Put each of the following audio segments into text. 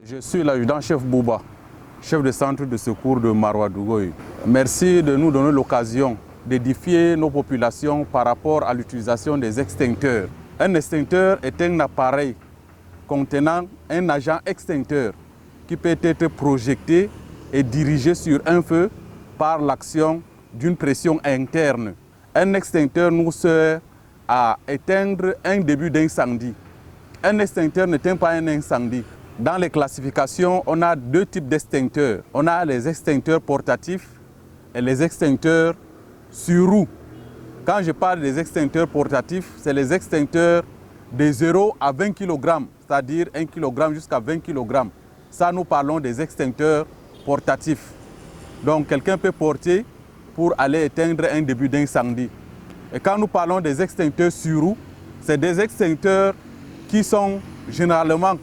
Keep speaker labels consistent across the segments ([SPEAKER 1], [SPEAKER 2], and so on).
[SPEAKER 1] Je suis l'adjudant-chef Bouba, chef de centre de secours de Maroua-Dougoye. Merci de nous donner l'occasion d'édifier nos populations par rapport à l'utilisation des extincteurs. Un extincteur est un appareil contenant un agent extincteur qui peut être projeté et dirigé sur un feu par l'action d'une pression interne. Un extincteur nous sert à éteindre un début d'incendie. Un extincteur n'éteint pas un incendie. Dans les classifications, on a deux types d'extincteurs. On a les extincteurs portatifs et les extincteurs sur roue. Quand je parle des extincteurs portatifs, c'est les extincteurs de 0 à 20 kg, c'est-à-dire 1 kg jusqu'à 20 kg. Ça, nous parlons des extincteurs portatifs. Donc, quelqu'un peut porter pour aller éteindre un début d'incendie. Et quand nous parlons des extincteurs sur roue, c'est des extincteurs qui sont généralement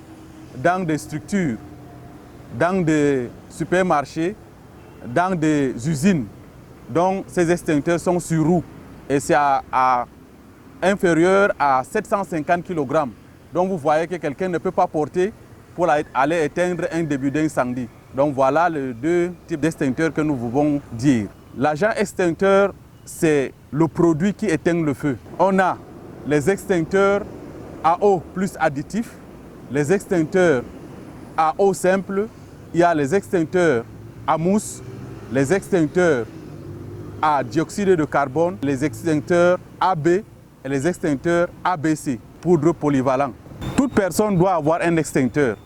[SPEAKER 1] dans des structures, dans des supermarchés, dans des usines. Donc, ces extincteurs sont sur roue et c'est inférieur à 750 kg. Donc, vous voyez que quelqu'un ne peut pas porter pour aller éteindre un début d'incendie. Donc, voilà les deux types d'extincteurs que nous pouvons dire. L'agent extincteur, c'est le produit qui éteint le feu. On a les extincteurs à eau plus additifs, les extincteurs à eau simple, il y a les extincteurs à mousse, les extincteurs à dioxyde de carbone, les extincteurs AB et les extincteurs ABC, poudre polyvalent. Toute personne doit avoir un extincteur.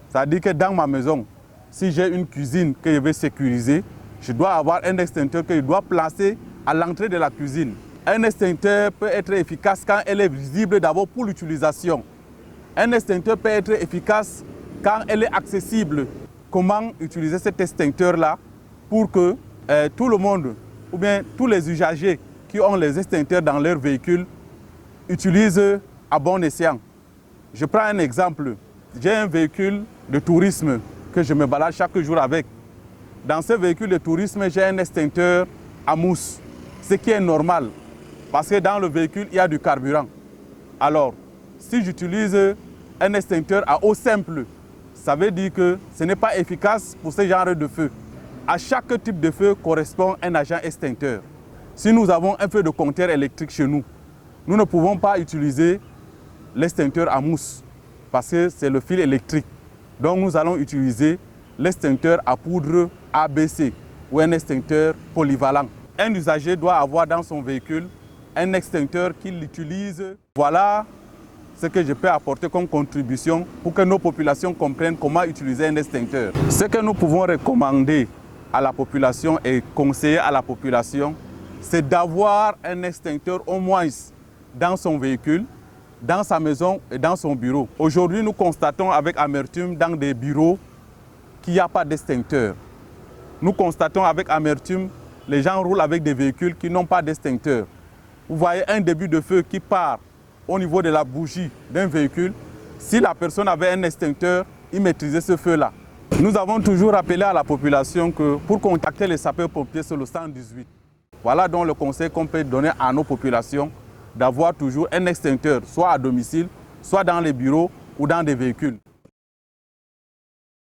[SPEAKER 1] C'est-à-dire que dans ma maison, si j'ai une cuisine que je veux sécuriser, je dois avoir un extincteur que je dois placer à l'entrée de la cuisine. Un extincteur peut être efficace quand elle est visible d'abord pour l'utilisation. Un extincteur peut être efficace quand elle est accessible. Comment utiliser cet extincteur-là pour que tout le monde, ou bien tous les usagers qui ont les extincteurs dans leur véhicule, utilisent à bon escient. Je prends un exemple. J'ai un véhicule de tourisme que je me balade chaque jour avec. Dans ce véhicule de tourisme, j'ai un extincteur à mousse, ce qui est normal, parce que dans le véhicule, il y a du carburant. Alors, si j'utilise un extincteur à eau simple, ça veut dire que ce n'est pas efficace pour ce genre de feu. À chaque type de feu correspond un agent extincteur. Si nous avons un feu de compteur électrique chez nous, nous ne pouvons pas utiliser l'extincteur à mousse parce que c'est le fil électrique. Donc nous allons utiliser l'extincteur à poudre ABC ou un extincteur polyvalent. Un usager doit avoir dans son véhicule un extincteur qu'il utilise. Voilà ce que je peux apporter comme contribution pour que nos populations comprennent comment utiliser un extincteur. Ce que nous pouvons recommander à la population et conseiller à la population, c'est d'avoir un extincteur au moins dans son véhicule, dans sa maison et dans son bureau. Aujourd'hui, nous constatons avec amertume dans des bureaux qu'il n'y a pas d'extincteur. Nous constatons avec amertume les gens roulent avec des véhicules qui n'ont pas d'extincteur. Vous voyez un début de feu qui part au niveau de la bougie d'un véhicule. Si la personne avait un extincteur, il maîtrisait ce feu-là. Nous avons toujours rappelé à la population que pour contacter les sapeurs-pompiers, c'est le 118. Voilà donc le conseil qu'on peut donner à nos populations, d'avoir toujours un extincteur, soit à domicile, soit dans les bureaux ou dans des véhicules.